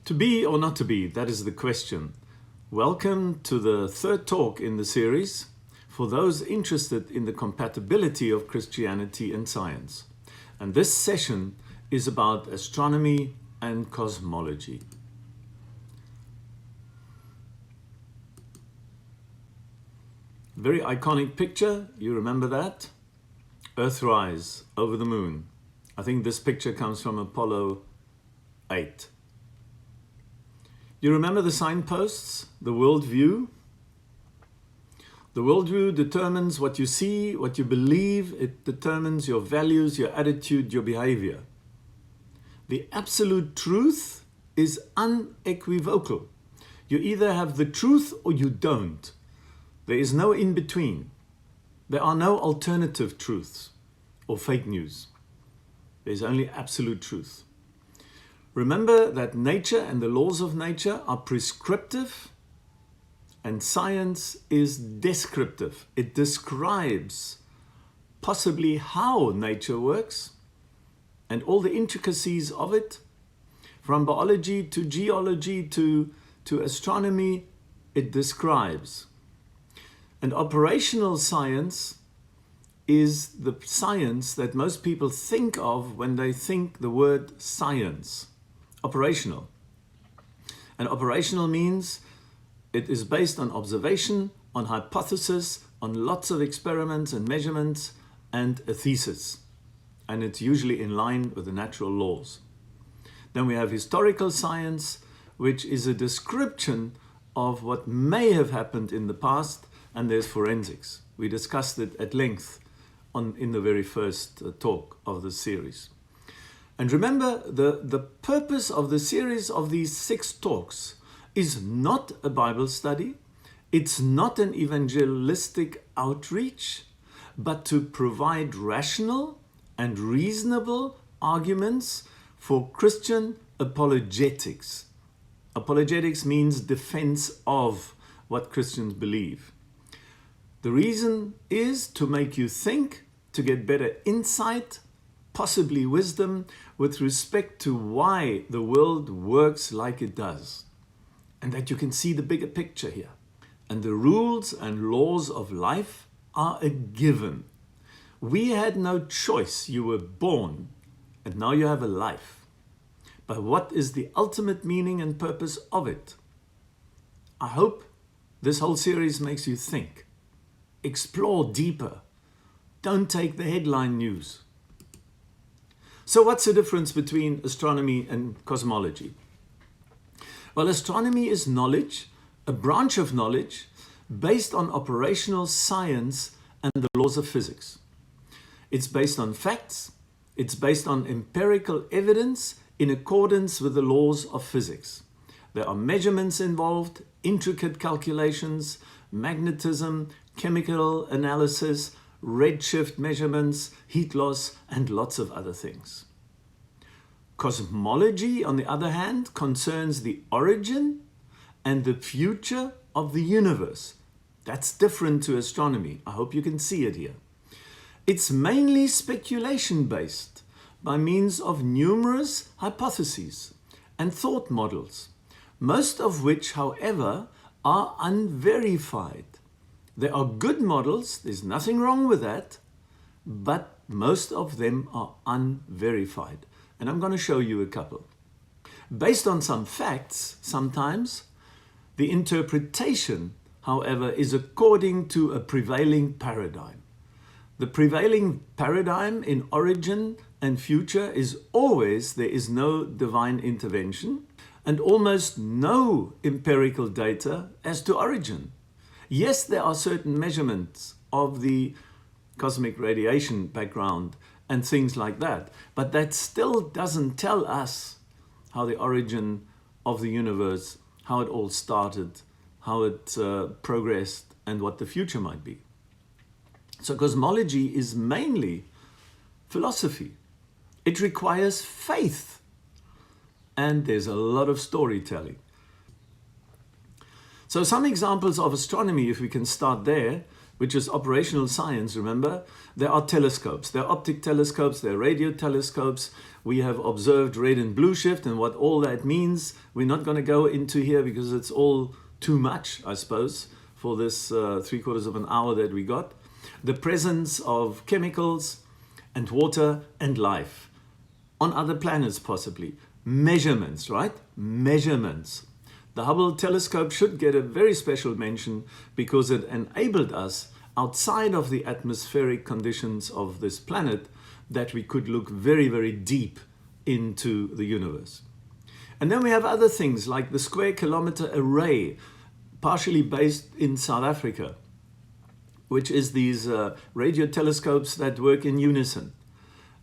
To be or not to be, that is the question. Welcome to the third talk in the series for those interested in the compatibility of Christianity and science. And this session is about astronomy and cosmology. Very iconic picture, you remember that? Earthrise over the moon. I think this picture comes from Apollo 8. You remember the signposts, the worldview? The worldview determines what you see, what you believe. It determines your values, your attitude, your behavior. The absolute truth is unequivocal. You either have the truth or you don't. There is no in between. There are no alternative truths or fake news. There's only absolute truth. Remember that nature and the laws of nature are prescriptive and science is descriptive. It describes possibly how nature works and all the intricacies of it, from biology to geology to astronomy, it describes. And operational science is the science that most people think of when they think the word science. Operational. And operational means it is based on observation, on hypothesis, on lots of experiments and measurements, and a thesis. And it's usually in line with the natural laws. Then we have historical science, which is a description of what may have happened in the past, and there's forensics. We discussed it at length in the very first talk of the series. And remember, the purpose of the series of these 6 talks is not a Bible study, it's not an evangelistic outreach, but to provide rational and reasonable arguments for Christian apologetics. Apologetics means defense of what Christians believe. The reason is to make you think, to get better insight, possibly wisdom, with respect to why the world works like it does. And that you can see the bigger picture here. And the rules and laws of life are a given. We had no choice. You were born, and now you have a life. But what is the ultimate meaning and purpose of it? I hope this whole series makes you think. Explore deeper. Don't take the headline news. So what's the difference between astronomy and cosmology? Well, astronomy is knowledge, a branch of knowledge based on operational science and the laws of physics. It's based on facts. It's based on empirical evidence in accordance with the laws of physics. There are measurements involved, intricate calculations, magnetism, chemical analysis, redshift measurements, heat loss, and lots of other things. Cosmology, on the other hand, concerns the origin and the future of the universe. That's different to astronomy. I hope you can see it here. It's mainly speculation-based by means of numerous hypotheses and thought models, most of which, however, are unverified. There are good models, there's nothing wrong with that, but most of them are unverified. And I'm going to show you a couple. Based on some facts, sometimes, the interpretation, however, is according to a prevailing paradigm. The prevailing paradigm in origin and future is always there is no divine intervention and almost no empirical data as to origin. Yes, there are certain measurements of the cosmic radiation background and things like that, but that still doesn't tell us how the origin of the universe, how it all started, how it progressed, and what the future might be. So cosmology is mainly philosophy. It requires faith, and there's a lot of storytelling. So some examples of astronomy, if we can start there, which is operational science, remember? There are telescopes. There are optic telescopes, there are radio telescopes. We have observed red and blue shift and what all that means. We're not going to go into here because it's all too much, I suppose, for this 3/4 of an hour that we got. The presence of chemicals and water and life on other planets possibly. Measurements, right? Measurements. The Hubble telescope should get a very special mention because it enabled us, outside of the atmospheric conditions of this planet, that we could look very, very deep into the universe. And then we have other things like the Square Kilometre Array, partially based in South Africa, which is these radio telescopes that work in unison.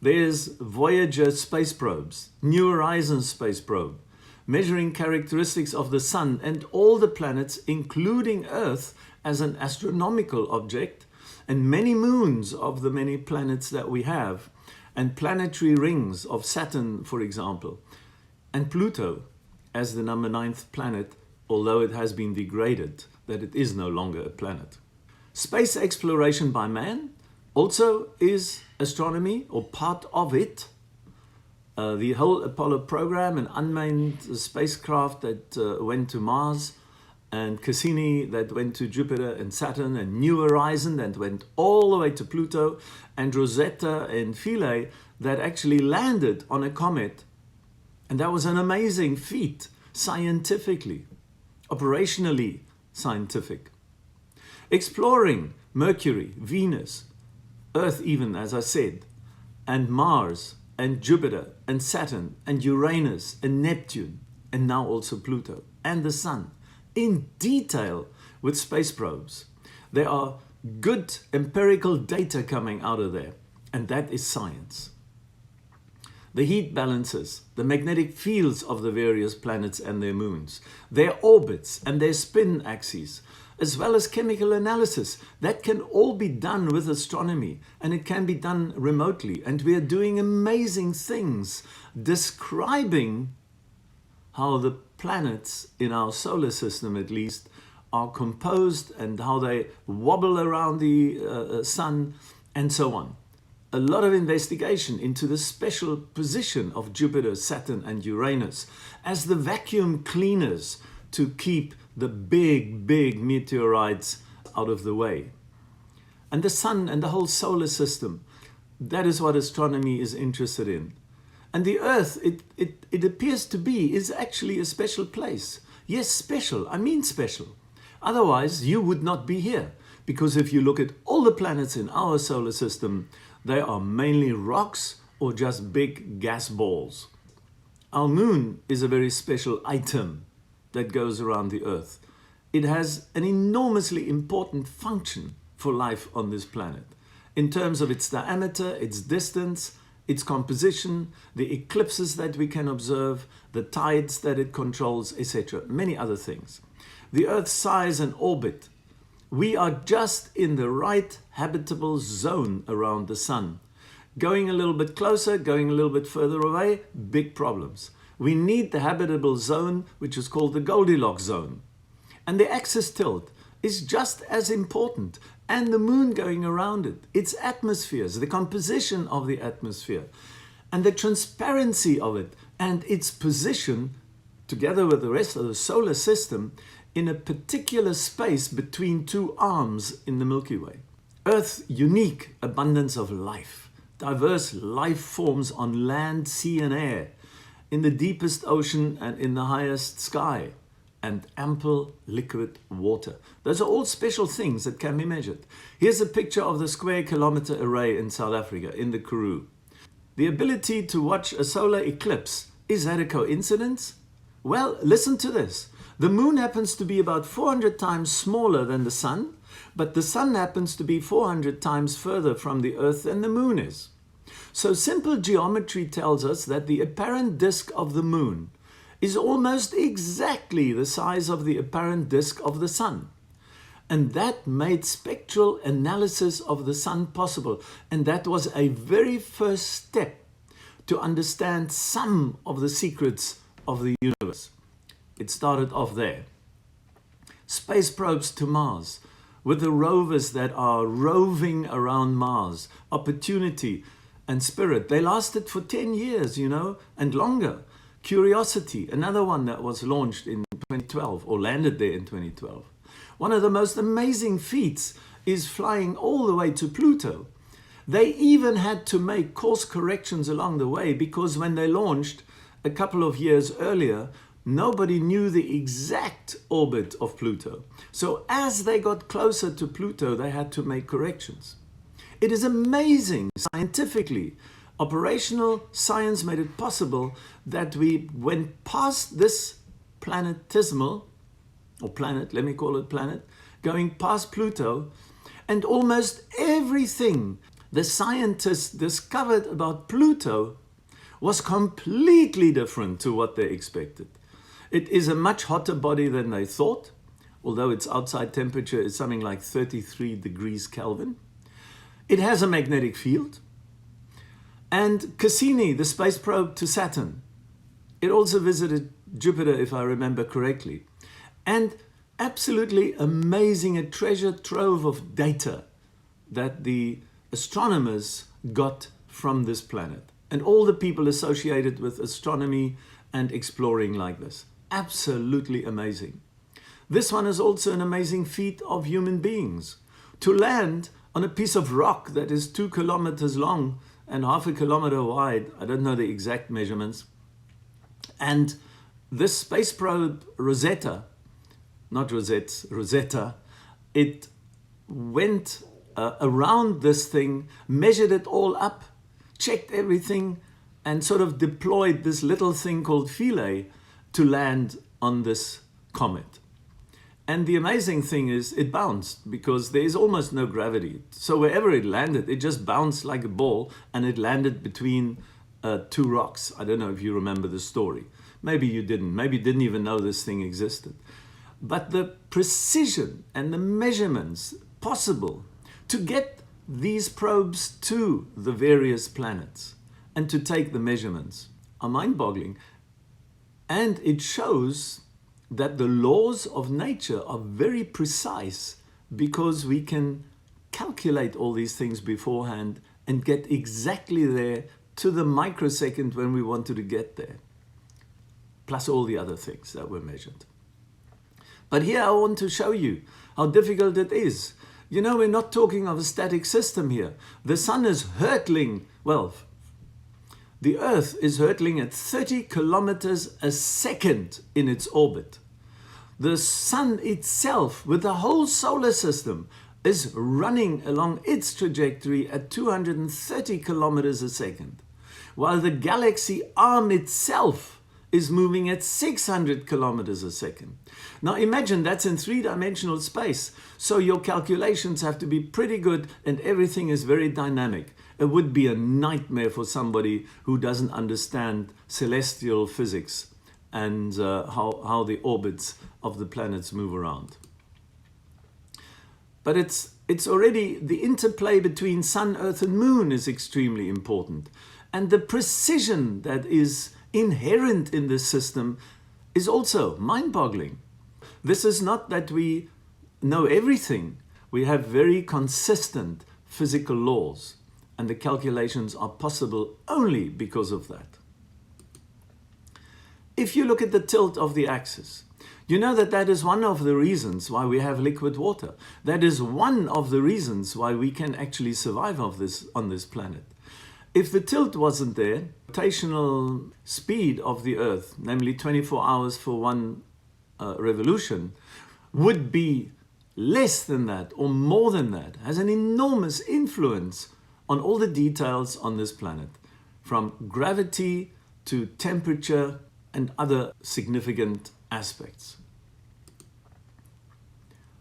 There's Voyager space probes, New Horizons space probe, measuring characteristics of the Sun and all the planets, including Earth as an astronomical object, and many moons of the many planets that we have, and planetary rings of Saturn, for example, and Pluto as the number 9th planet, although it has been degraded, that it is no longer a planet. Space exploration by man also is astronomy, or part of it. The whole Apollo program, an unmanned spacecraft that went to Mars, and Cassini that went to Jupiter and Saturn, and New Horizon that went all the way to Pluto, and Rosetta and Philae that actually landed on a comet. And that was an amazing feat, scientifically, operationally scientific. Exploring Mercury, Venus, Earth even, as I said, and Mars, and Jupiter, and Saturn, and Uranus, and Neptune, and now also Pluto, and the Sun, in detail with space probes. There are good empirical data coming out of there, and that is science. The heat balances, the magnetic fields of the various planets and their moons, their orbits and their spin axes, as well as chemical analysis. That can all be done with astronomy, and it can be done remotely. And we are doing amazing things describing how the planets in our solar system, at least, are composed and how they wobble around the sun and so on. A lot of investigation into the special position of Jupiter, Saturn and Uranus as the vacuum cleaners to keep the big meteorites out of the way. And the sun and the whole solar system, that is what astronomy is interested in. And the Earth, it appears to be, is actually a special place. Yes, special, I mean special. Otherwise, you would not be here. Because if you look at all the planets in our solar system, they are mainly rocks or just big gas balls. Our moon is a very special item that goes around the Earth. It has an enormously important function for life on this planet in terms of its diameter, its distance, its composition, the eclipses that we can observe, the tides that it controls, etc. Many other things. The Earth's size and orbit. We are just in the right habitable zone around the Sun. Going a little bit closer, going a little bit further away, big problems. We need the habitable zone, which is called the Goldilocks zone. And the axis tilt is just as important, and the moon going around it, its atmospheres, the composition of the atmosphere, and the transparency of it, and its position, together with the rest of the solar system, in a particular space between two arms in the Milky Way. Earth's unique abundance of life, diverse life forms on land, sea and air, in the deepest ocean and in the highest sky, and ample liquid water. Those are all special things that can be measured. Here's a picture of the Square Kilometre Array in South Africa, in the Karoo. The ability to watch a solar eclipse, is that a coincidence? Well, listen to this. The moon happens to be about 400 times smaller than the sun, but the sun happens to be 400 times further from the Earth than the moon is. So simple geometry tells us that the apparent disk of the moon is almost exactly the size of the apparent disk of the sun. And that made spectral analysis of the sun possible. And that was a very first step to understand some of the secrets of the universe. It started off there. Space probes to Mars. with the rovers that are roving around Mars, Opportunity and Spirit. They lasted for 10 years, you know, and longer. Curiosity, another one that was launched in 2012 or landed there in 2012. One of the most amazing feats is flying all the way to Pluto. They even had to make course corrections along the way because when they launched a couple of years earlier, nobody knew the exact orbit of Pluto. So as they got closer to Pluto, they had to make corrections. It is amazing scientifically. Operational science made it possible that we went past this planetesimal, or planet, let me call it planet, going past Pluto, and almost everything the scientists discovered about Pluto was completely different to what they expected. It is a much hotter body than they thought, although its outside temperature is something like 33 degrees Kelvin. It has a magnetic field. And Cassini, the space probe to Saturn, it also visited Jupiter, if I remember correctly. And absolutely amazing, a treasure trove of data that the astronomers got from this planet. And all the people associated with astronomy and exploring like this. Absolutely amazing. This one is also an amazing feat of human beings. To land on a piece of rock that is 2 kilometers long and half a kilometer wide, I don't know the exact measurements, and this space probe Rosetta, it went around this thing, measured it all up, checked everything, and sort of deployed this little thing called Philae to land on this comet. And the amazing thing is it bounced because there is almost no gravity. So wherever it landed, it just bounced like a ball and it landed between 2 rocks. I don't know if you remember the story. Maybe you didn't. Maybe you didn't even know this thing existed. But the precision and the measurements possible to get these probes to the various planets and to take the measurements are mind-boggling. And it shows that the laws of nature are very precise because we can calculate all these things beforehand and get exactly there to the microsecond when we wanted to get there, plus all the other things that were measured. But here I want to show you how difficult it is. You know, we're not talking of a static system here. The sun is hurtling, well, the Earth is hurtling at 30 kilometers a second in its orbit. The sun itself, with the whole solar system, is running along its trajectory at 230 kilometers a second, while the galaxy arm itself is moving at 600 kilometers a second. Now imagine that's in 3-dimensional space, so your calculations have to be pretty good and everything is very dynamic. It would be a nightmare for somebody who doesn't understand celestial physics and how the orbits of the planets move around. But it's already, the interplay between sun, earth and moon is extremely important. And the precision that is inherent in this system is also mind-boggling. This is not that we know everything. We have very consistent physical laws, and the calculations are possible only because of that. If you look at the tilt of the axis, you know that that is one of the reasons why we have liquid water. That is one of the reasons why we can actually survive on this planet. If the tilt wasn't there, rotational speed of the Earth, namely 24 hours for one revolution, would be less than that or more than that, has an enormous influence on all the details on this planet, from gravity to temperature and other significant aspects.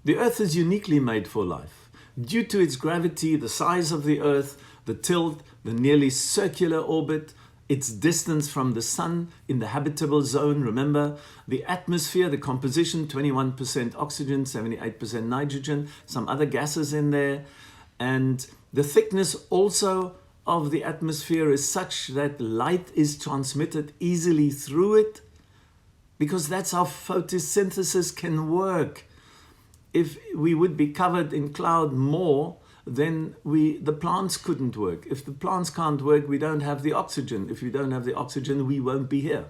The Earth is uniquely made for life. Due to its gravity, the size of the Earth, the tilt, the nearly circular orbit, its distance from the sun in the habitable zone, remember, the atmosphere, the composition, 21% oxygen, 78% nitrogen, some other gases in there, and the thickness also of the atmosphere is such that light is transmitted easily through it, because that's how photosynthesis can work. if we would be covered in cloud more, then the plants couldn't work. If the plants can't work, we don't have the oxygen. If we don't have the oxygen, we won't be here.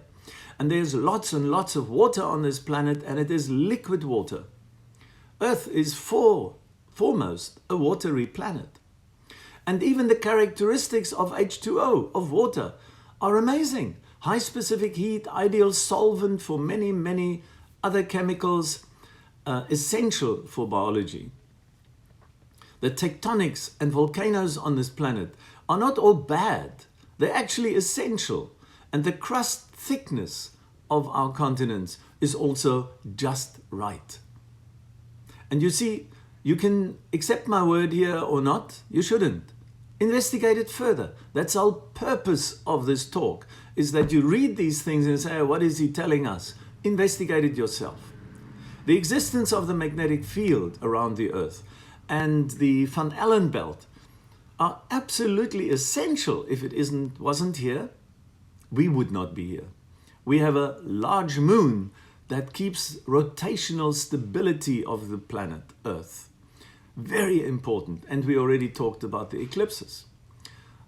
And there's lots and lots of water on this planet, and it is liquid water. Earth is foremost a watery planet. And even the characteristics of H2O, of water, are amazing. High specific heat, ideal solvent for many, many other chemicals, essential for biology. The tectonics and volcanoes on this planet are not all bad. They're actually essential. And the crust thickness of our continents is also just right. And you see, you can accept my word here or not. You shouldn't. Investigate it further. That's the whole purpose of this talk, is that you read these things and say, what is he telling us? Investigate it yourself. The existence of the magnetic field around the Earth and the Van Allen belt are absolutely essential. If it wasn't here, we would not be here. We have a large moon that keeps rotational stability of the planet Earth. Very important, and we already talked about the eclipses.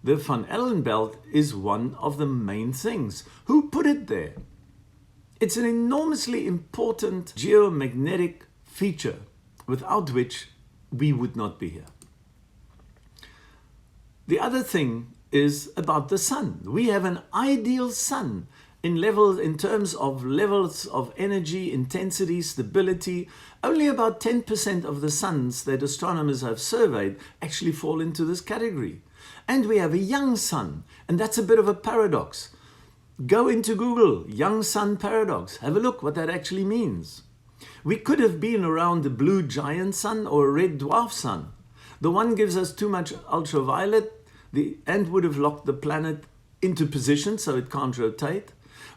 The Van Allen belt is one of the main things. Who put it there? It's an enormously important geomagnetic feature without which we would not be here. The other thing is about the sun. We have an ideal sun in terms of levels of energy, intensity, stability. Only about 10% of the suns that astronomers have surveyed actually fall into this category. And we have a young sun, and that's a bit of a paradox. Go into Google, young sun paradox. Have a look what that actually means. We could have been around the blue giant sun or a red dwarf sun. The one gives us too much ultraviolet and would have locked the planet into position so it can't rotate.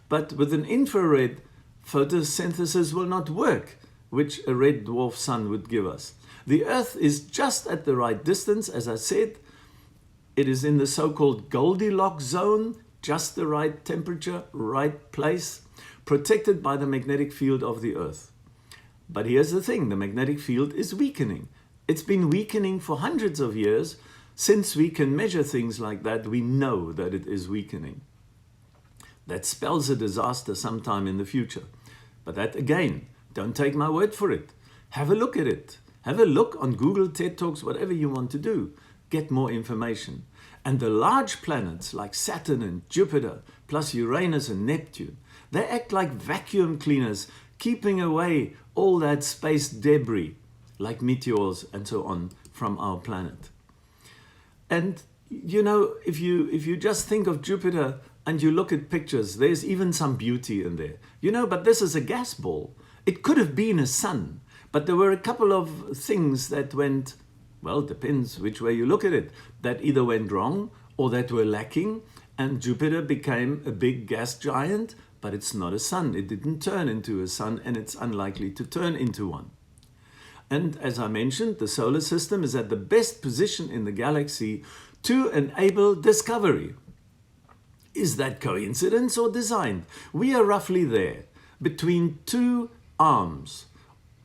But with an infrared, photosynthesis will not work, which a red dwarf sun would give us. The Earth is just at the right distance, as I said. It is in the so-called Goldilocks zone, just the right temperature, right place, protected by the magnetic field of the Earth. But here's the thing, the magnetic field is weakening. It's been weakening for hundreds of years. Since we can measure things like that, we know that it is weakening. That spells a disaster sometime in the future. But that, again, don't take my word for it. Have a look at it. Have a look on Google, TED Talks, whatever you want to do. Get more information. And the large planets like Saturn and Jupiter, plus Uranus and Neptune, they act like vacuum cleaners, keeping away all that space debris, like meteors and so on, from our planet. And, you know, if you just think of Jupiter and you look at pictures, there's even some beauty in there. You know, but this is a gas ball. It could have been a sun, but there were a couple of things that went, well, it depends which way you look at it, that either went wrong or that were lacking, and Jupiter became a big gas giant, but it's not a sun. It didn't turn into a sun, and it's unlikely to turn into one. And as I mentioned, the solar system is at the best position in the galaxy to enable discovery. Is that coincidence or designed? We are roughly there, between two arms.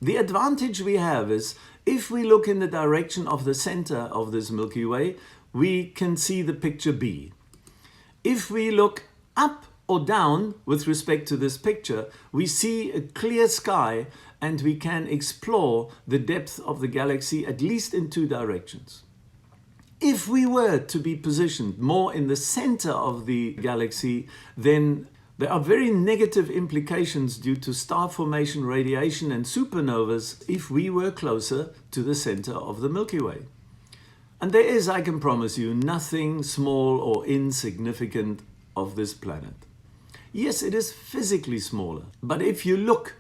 The advantage we have is, if we look in the direction of the center of this Milky Way, we can see the picture B. If we look up or down with respect to this picture, we see a clear sky and we can explore the depth of the galaxy at least in two directions. If we were to be positioned more in the center of the galaxy, then there are very negative implications due to star formation, radiation and supernovas if we were closer to the center of the Milky Way. And there is, I can promise you, nothing small or insignificant of this planet. Yes, it is physically smaller, but if you look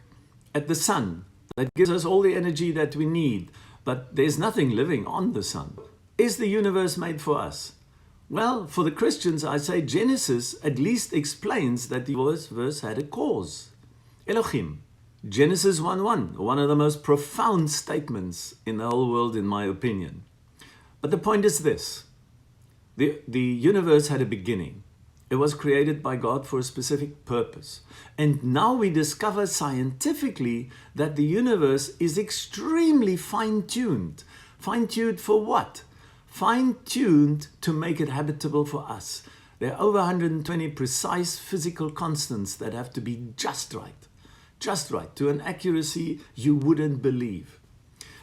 at the sun, that gives us all the energy that we need, but there's nothing living on the sun. Is the universe made for us? Well, for the Christians, I say Genesis at least explains that the universe had a cause. Elohim. Genesis 1:1, one of the most profound statements in the whole world, in my opinion. But the point is this. The universe had a beginning. It was created by God for a specific purpose. And now we discover scientifically that the universe is extremely fine-tuned. Fine-tuned for what? Fine-tuned to make it habitable for us. There are over 120 precise physical constants that have to be just right, to an accuracy you wouldn't believe.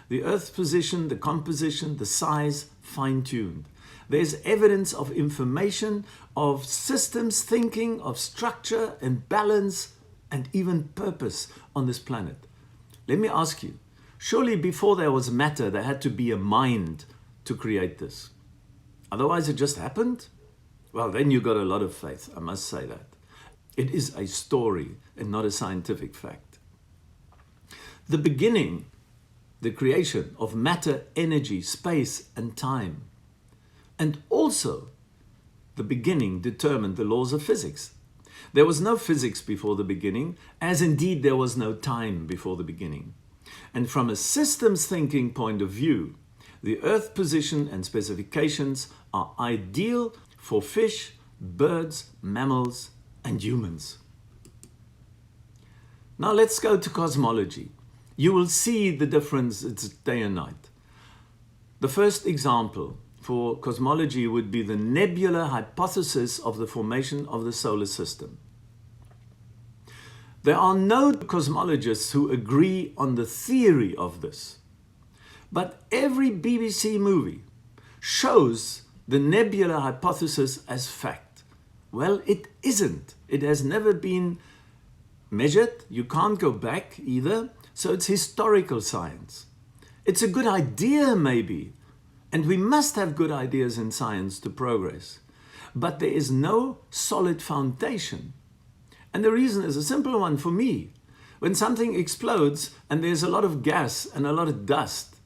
The Earth's position, the composition, the size, fine-tuned. There's evidence of information, of systems thinking, of structure and balance, and even purpose on this planet. Let me ask you, surely before there was matter, there had to be a mind to create this. Otherwise it just happened? Well, then you got a lot of faith, I must say that. It is a story and not a scientific fact. The beginning, the creation of matter, energy, space, and time. And also, the beginning determined the laws of physics. There was no physics before the beginning, as indeed there was no time before the beginning. And from a systems thinking point of view, the Earth position and specifications are ideal for fish, birds, mammals, and humans. Now let's go to cosmology. You will see the difference, it's day and night. The first example for cosmology would be the nebular hypothesis of the formation of the solar system. There are no cosmologists who agree on the theory of this, but every BBC movie shows the nebular hypothesis as fact. Well, it isn't. It has never been measured. You can't go back either. So it's historical science. It's a good idea maybe, and we must have good ideas in science to progress. But there is no solid foundation. And the reason is a simple one for me. When something explodes and there's a lot of gas and a lot of dust,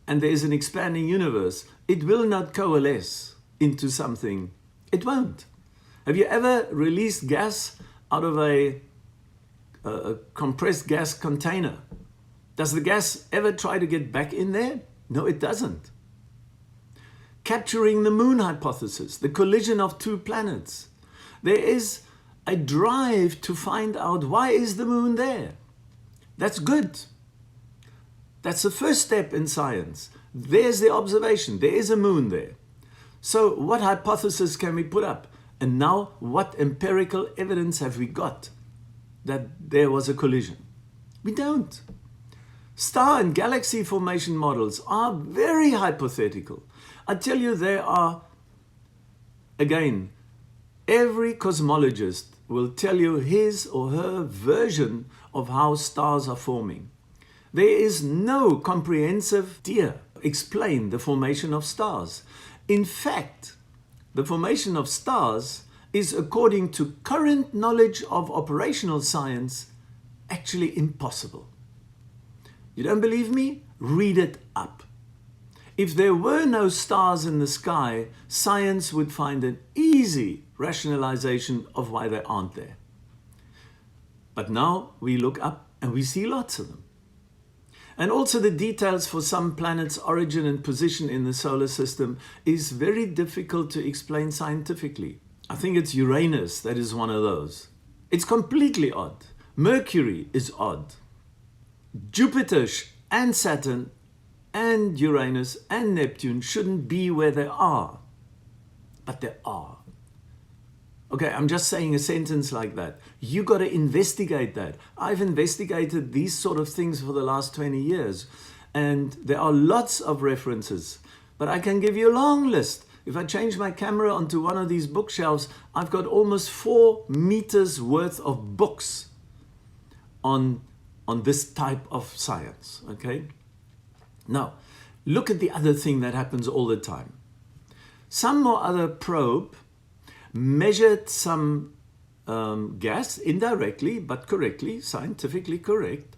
and there's an expanding universe, it will not coalesce into something. It won't. Have you ever released gas out of a compressed gas container? Does the gas ever try to get back in there? No, it doesn't. Capturing the moon hypothesis, the collision of two planets. There is a drive to find out why is the moon there. That's good. That's the first step in science. There's the observation. There is a moon there. So what hypothesis can we put up? And now what empirical evidence have we got that there was a collision? We don't. Star and galaxy formation models are very hypothetical. I tell you, there are, again, every cosmologist will tell you his or her version of how stars are forming. There is no comprehensive idea to explain the formation of stars. In fact, the formation of stars is, according to current knowledge of operational science, actually impossible. You don't believe me? Read it up. If there were no stars in the sky, science would find an easy rationalization of why they aren't there. But now we look up and we see lots of them. And also the details for some planets' origin and position in the solar system is very difficult to explain scientifically. I think it's Uranus that is one of those. It's completely odd. Mercury is odd. Jupiter and Saturn and Uranus and Neptune shouldn't be where they are. But they are. Okay, I'm just saying a sentence like that. You got to investigate that. I've investigated these sort of things for the last 20 years. And there are lots of references. But I can give you a long list. If I change my camera onto one of these bookshelves, I've got almost 4 meters worth of books on this type of science. Okay? Now, look at the other thing that happens all the time. Some or other probe measured some gas indirectly, but correctly, scientifically correct,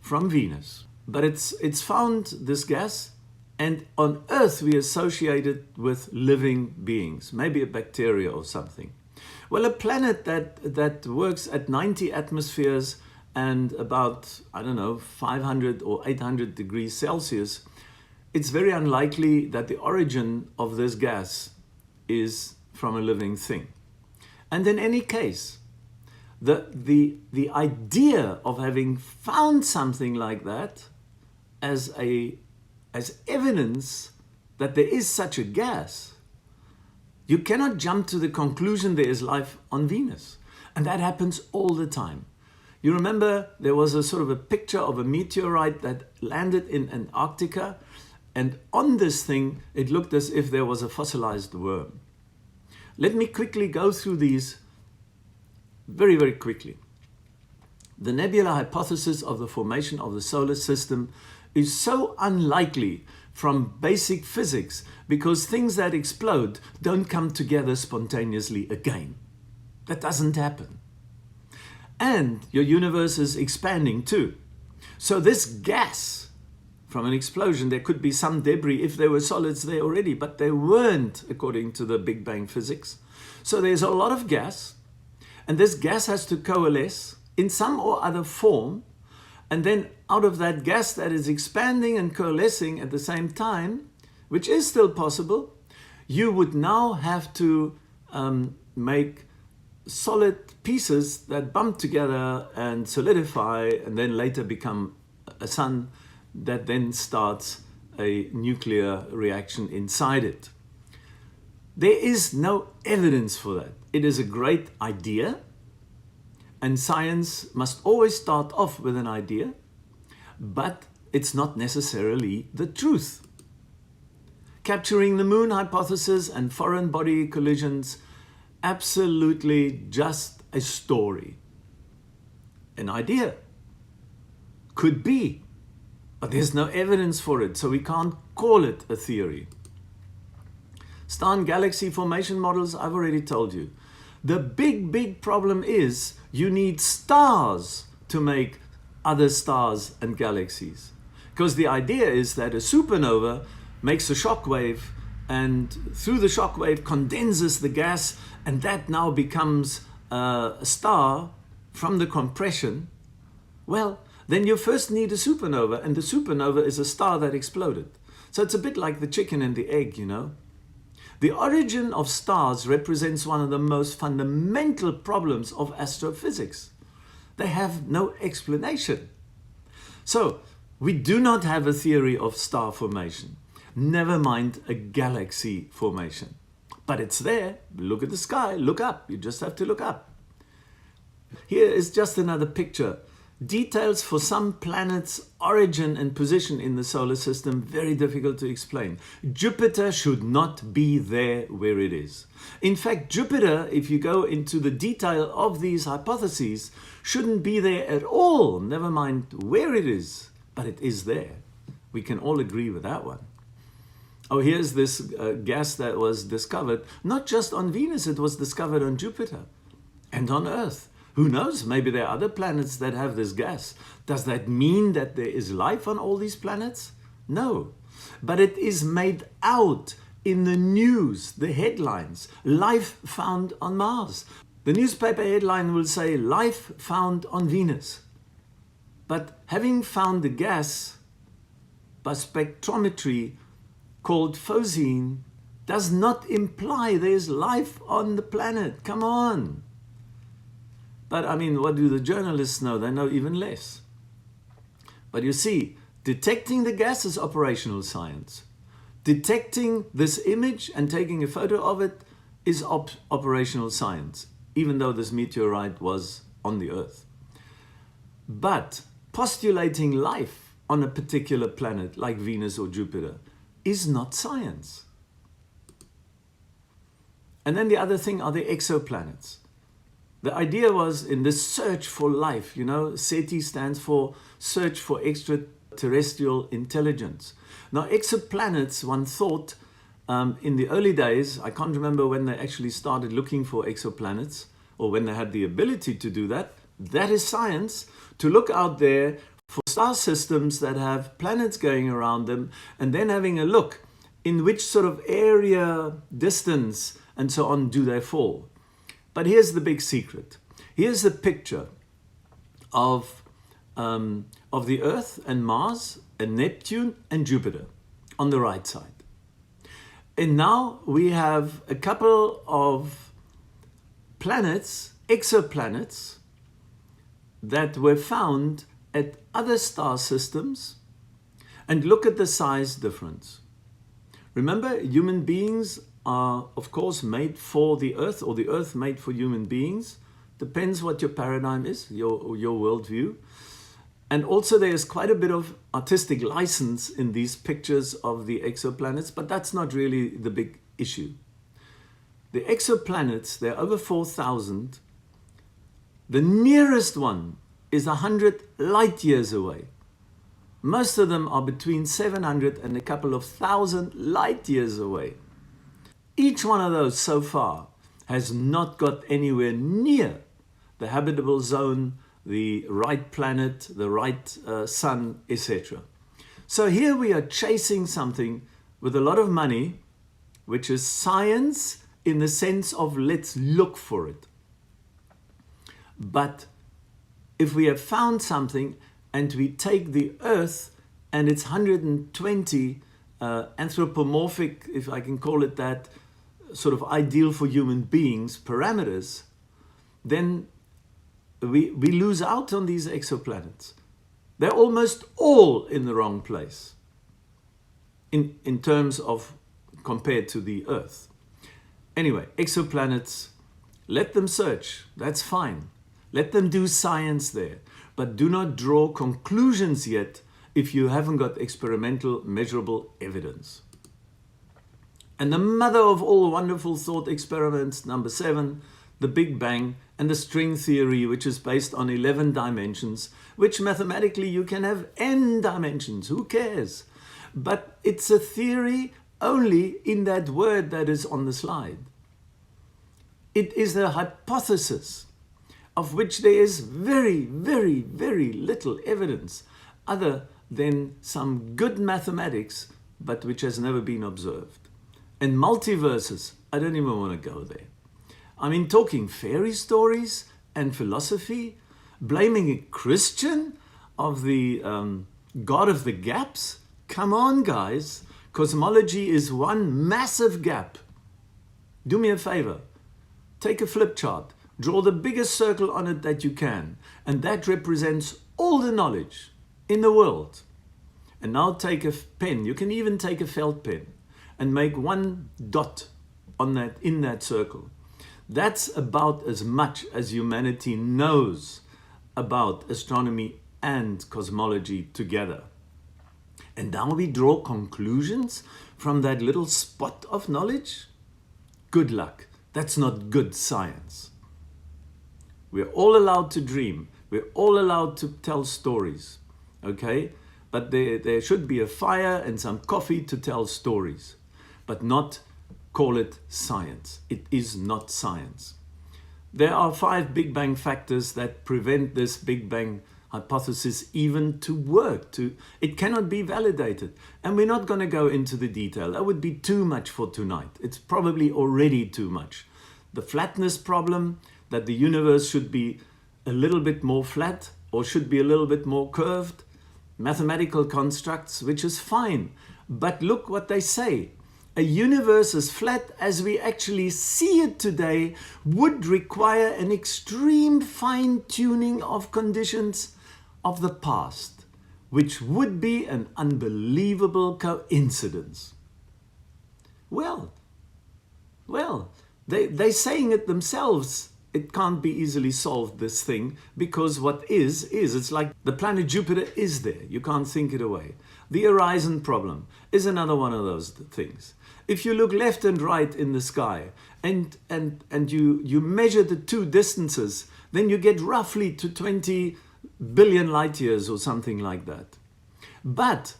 from Venus. But it's found this gas, and on Earth we associate it with living beings, maybe a bacteria or something. Well, a planet that works at 90 atmospheres and about, I don't know, 500 or 800 degrees Celsius, it's very unlikely that the origin of this gas is from a living thing. And in any case, the idea of having found something like that as evidence that there is such a gas, you cannot jump to the conclusion there is life on Venus. And that happens all the time. You remember there was a sort of a picture of a meteorite that landed in Antarctica, and on this thing it looked as if there was a fossilized worm. Let me quickly go through these very, very quickly. The nebula hypothesis of the formation of the solar system is so unlikely from basic physics because things that explode don't come together spontaneously again. That doesn't happen. And your universe is expanding too. So this gas from an explosion, there could be some debris if there were solids there already, but there weren't according to the Big Bang physics. So there's a lot of gas, and this gas has to coalesce in some or other form, and then out of that gas that is expanding and coalescing at the same time, which is still possible, you would now have to make solid pieces that bump together and solidify and then later become a sun that then starts a nuclear reaction inside it. There is no evidence for that. It is a great idea, and science must always start off with an idea, but it's not necessarily the truth. Capturing the moon hypothesis and foreign body collisions, absolutely just a story. An idea. Could be, but there's no evidence for it, so we can't call it a theory. Star and galaxy formation models, I've already told you. The big problem is you need stars to make other stars and galaxies. Because the idea is that a supernova makes a shock wave, and through the shock wave condenses the gas, and that now becomes a star from the compression. Well, then you first need a supernova, and the supernova is a star that exploded. So it's a bit like the chicken and the egg, you know. The origin of stars represents one of the most fundamental problems of astrophysics. They have no explanation. So, we do not have a theory of star formation. Never mind a galaxy formation. But it's there. Look at the sky. Look up. You just have to look up. Here is just another picture. Details for some planets' origin and position in the solar system, very difficult to explain. Jupiter should not be there where it is. In fact, Jupiter, if you go into the detail of these hypotheses, shouldn't be there at all, never mind where it is, but it is there. We can all agree with that one. Oh, here's this gas that was discovered, not just on Venus, it was discovered on Jupiter and on Earth. Who knows? Maybe there are other planets that have this gas. Does that mean that there is life on all these planets? No. But it is made out in the news, the headlines. Life found on Mars. The newspaper headline will say, life found on Venus. But having found the gas by spectrometry called phosgene does not imply there's life on the planet. Come on. But I mean, what do the journalists know? They know even less. But you see, detecting the gas is operational science. Detecting this image and taking a photo of it is operational science, even though this meteorite was on the Earth. But postulating life on a particular planet like Venus or Jupiter is not science. And then the other thing are the exoplanets. The idea was in this search for life, you know, SETI stands for Search for Extraterrestrial Intelligence. Now, exoplanets, one thought in the early days, I can't remember when they actually started looking for exoplanets or when they had the ability to do that. That is science, to look out there for star systems that have planets going around them and then having a look in which sort of area, distance, and so on do they fall. But here's the big secret. Here's a picture of the Earth and Mars and Neptune and Jupiter on the right side. And now we have a couple of planets, exoplanets, that were found at other star systems, and look at the size difference. Remember, human beings are, of course, made for the Earth, or the Earth made for human beings. Depends what your paradigm is, your worldview. And also there's quite a bit of artistic license in these pictures of the exoplanets, but that's not really the big issue. The exoplanets, there are over 4,000. The nearest one is 100 light years away. Most of them are between 700 and a couple of thousand light years away. Each one of those so far has not got anywhere near the habitable zone, the right planet, the right sun, etc. So here we are chasing something with a lot of money, which is science in the sense of let's look for it. But if we have found something and we take the Earth and its 120 anthropomorphic, if I can call it that, sort of ideal for human beings parameters, then we lose out on these exoplanets. They're almost all in the wrong place in terms of compared to the Earth. Anyway, exoplanets, let them search, that's fine. Let them do science there, but do not draw conclusions yet if you haven't got experimental, measurable evidence. And the mother of all wonderful thought experiments, number 7, the Big Bang and the string theory, which is based on 11 dimensions, which mathematically you can have n dimensions, who cares? But it's a theory only in that word that is on the slide. It is a hypothesis of which there is very, very, very little evidence other than some good mathematics, but which has never been observed. And multiverses, I don't even want to go there. I mean, talking fairy stories and philosophy, blaming a Christian of the God of the gaps? Come on, guys. Cosmology is one massive gap. Do me a favor. Take a flip chart. Draw the biggest circle on it that you can. And that represents all the knowledge in the world. And now take a pen. You can even take a felt pen and make one dot on that, in that circle. That's about as much as humanity knows about astronomy and cosmology together. And now we draw conclusions from that little spot of knowledge? Good luck. That's not good science. We're all allowed to dream. We're all allowed to tell stories, okay? But there should be a fire and some coffee to tell stories, but not call it science. It is not science. There are 5 Big Bang factors that prevent this Big Bang hypothesis even to work. It cannot be validated. And we're not going to go into the detail. That would be too much for tonight. It's probably already too much. The flatness problem, that the universe should be a little bit more flat or should be a little bit more curved. Mathematical constructs, which is fine. But look what they say. A universe as flat as we actually see it today would require an extreme fine-tuning of conditions of the past, which would be an unbelievable coincidence. Well, they're saying it themselves. It can't be easily solved, this thing, because what is. It's like the planet Jupiter is there. You can't think it away. The horizon problem is another one of those things. If you look left and right in the sky and you measure the two distances, then you get roughly to 20 billion light years or something like that. But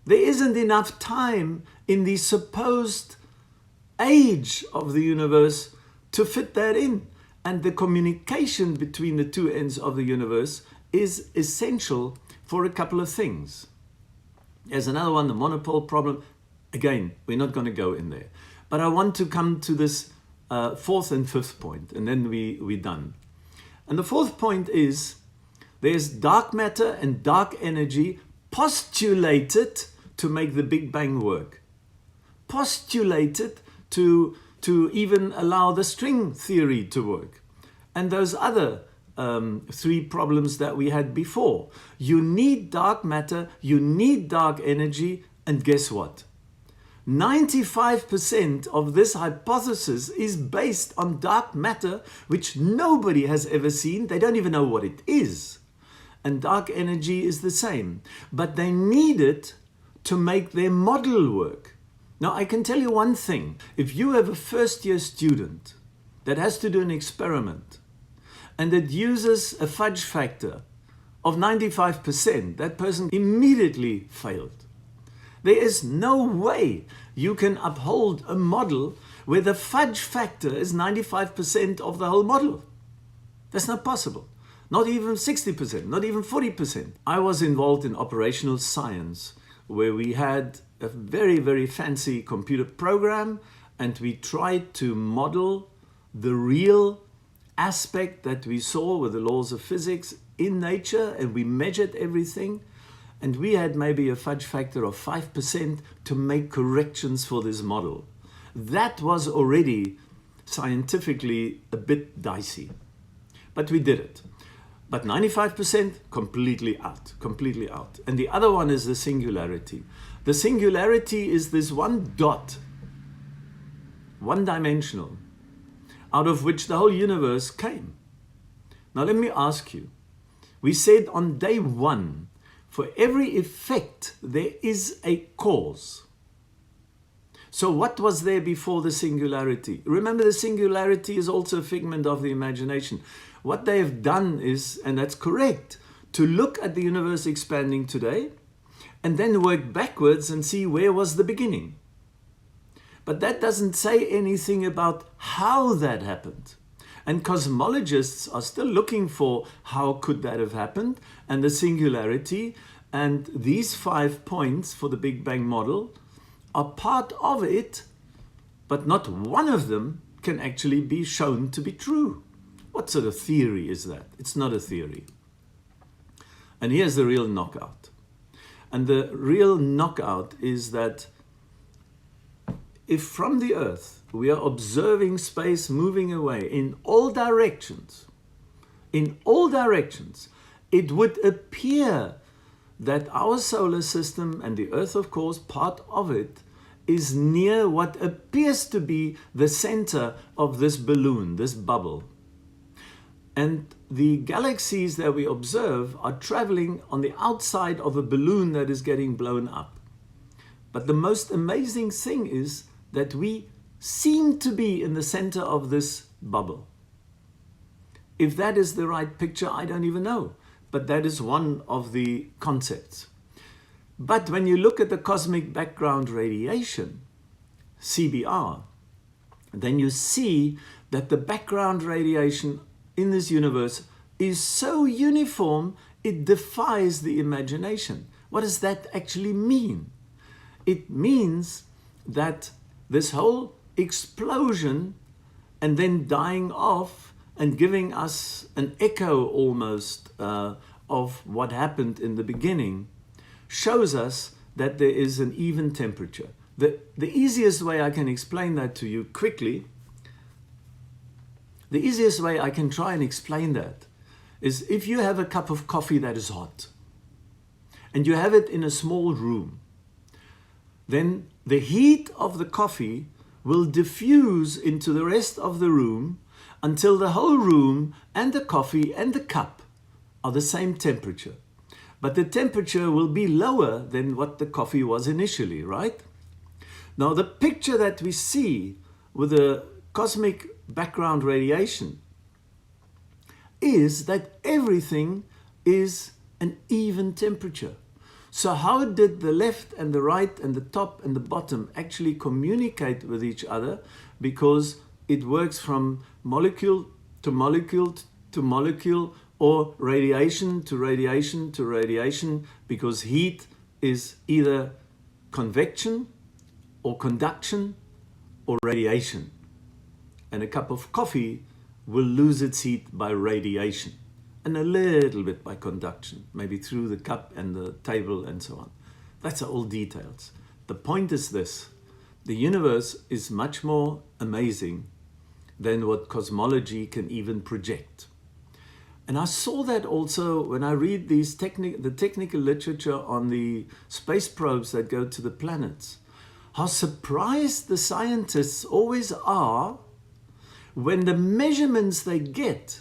there isn't enough time in the supposed age of the universe to fit that in. And the communication between the two ends of the universe is essential for a couple of things. There's another one, the monopole problem. Again, we're not going to go in there. But I want to come to this 4th and 5th point, and then we're done. And the 4th point is, there's dark matter and dark energy postulated to make the Big Bang work. Postulated to even allow the string theory to work. and those other three problems that we had before. You need dark matter, you need dark energy, and guess what? 95% of this hypothesis is based on dark matter, which nobody has ever seen. They don't even know what it is. And dark energy is the same. But they need it to make their model work. Now, I can tell you one thing. If you have a first-year student that has to do an experiment and it uses a fudge factor of 95%, that person immediately failed. There is no way you can uphold a model where the fudge factor is 95% of the whole model. That's not possible. Not even 60%, not even 40%. I was involved in operational science where we had a very, very fancy computer program and we tried to model the real aspect that we saw with the laws of physics in nature, and we measured everything. And we had maybe a fudge factor of 5% to make corrections for this model. That was already scientifically a bit dicey, but we did it. But 95% completely out, completely out. And the other one is the singularity. The singularity is this one dot, one-dimensional, out of which the whole universe came. Now let me ask you, we said on day one, for every effect, there is a cause. So what was there before the singularity? Remember, the singularity is also a figment of the imagination. What they have done is, and that's correct, to look at the universe expanding today and then work backwards and see where was the beginning. But that doesn't say anything about how that happened. And cosmologists are still looking for how could that have happened, and the singularity, and these 5 points for the Big Bang model are part of it, but not one of them can actually be shown to be true. What sort of theory is that? It's not a theory. And here's the real knockout. And the real knockout is that if from the Earth we are observing space moving away in all directions, it would appear that our solar system, and the Earth, of course, part of it, is near what appears to be the center of this balloon, this bubble. And the galaxies that we observe are traveling on the outside of a balloon that is getting blown up. But the most amazing thing is that we seem to be in the center of this bubble. If that is the right picture, I don't even know. But that is one of the concepts. But when you look at the cosmic background radiation, CBR, then you see that the background radiation in this universe is so uniform, it defies the imagination. What does that actually mean? It means that this whole explosion and then dying off and giving us an echo almost of what happened in the beginning shows us that there is an even temperature. The easiest way I can explain that to you quickly, the easiest way I can try and explain that is if you have a cup of coffee that is hot and you have it in a small room, then the heat of the coffee will diffuse into the rest of the room until the whole room and the coffee and the cup are the same temperature. But the temperature will be lower than what the coffee was initially, right? Now, the picture that we see with the cosmic background radiation is that everything is an even temperature. So how did the left and the right and the top and the bottom actually communicate with each other? Because it works from molecule to molecule to molecule, or radiation to radiation to radiation, because heat is either convection or conduction or radiation. And a cup of coffee will lose its heat by radiation and a little bit by conduction, maybe through the cup and the table and so on. That's all details. The point is this: the universe is much more amazing than what cosmology can even project. And I saw that also when I read the technical literature on the space probes that go to the planets. How surprised the scientists always are when the measurements they get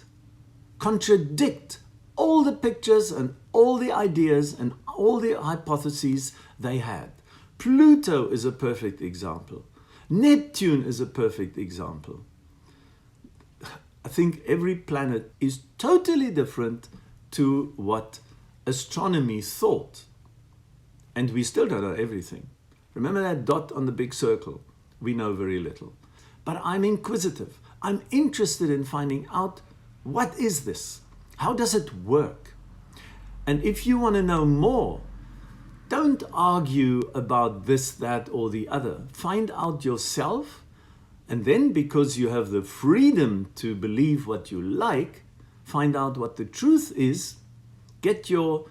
contradict all the pictures and all the ideas and all the hypotheses they had. Pluto is a perfect example. Neptune is a perfect example. I think every planet is totally different to what astronomy thought. And we still don't know everything. Remember that dot on the big circle? We know very little. But I'm inquisitive. I'm interested in finding out, what is this? How does it work? And if you want to know more, don't argue about this, that, or the other. Find out yourself. And then, because you have the freedom to believe what you like, find out what the truth is, get your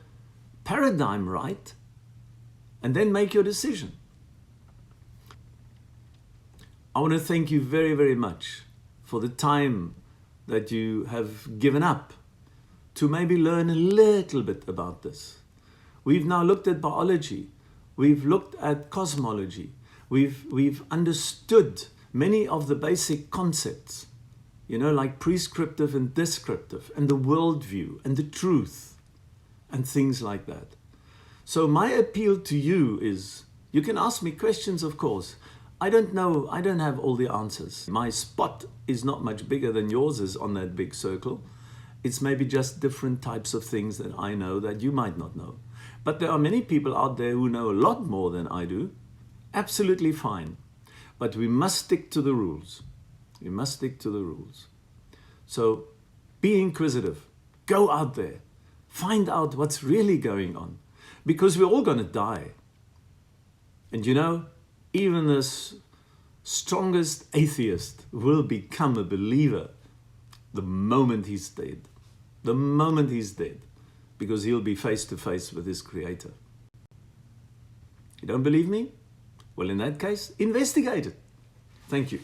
paradigm right, and then make your decision. I want to thank you very, very much for the time that you have given up to maybe learn a little bit about this. We've now looked at biology. We've looked at cosmology. We've understood many of the basic concepts, like prescriptive and descriptive, and the worldview, and the truth, and things like that. So my appeal to you is, you can ask me questions, of course. I don't know, I don't have all the answers. My spot is not much bigger than yours is on that big circle. It's maybe just different types of things that I know that you might not know. But there are many people out there who know a lot more than I do. Absolutely fine. But we must stick to the rules. We must stick to the rules. So be inquisitive. Go out there. Find out what's really going on. Because we're all going to die. And even the strongest atheist will become a believer the moment he's dead. The moment he's dead. Because he'll be face to face with his Creator. You don't believe me? Well, in that case, investigate it. Thank you.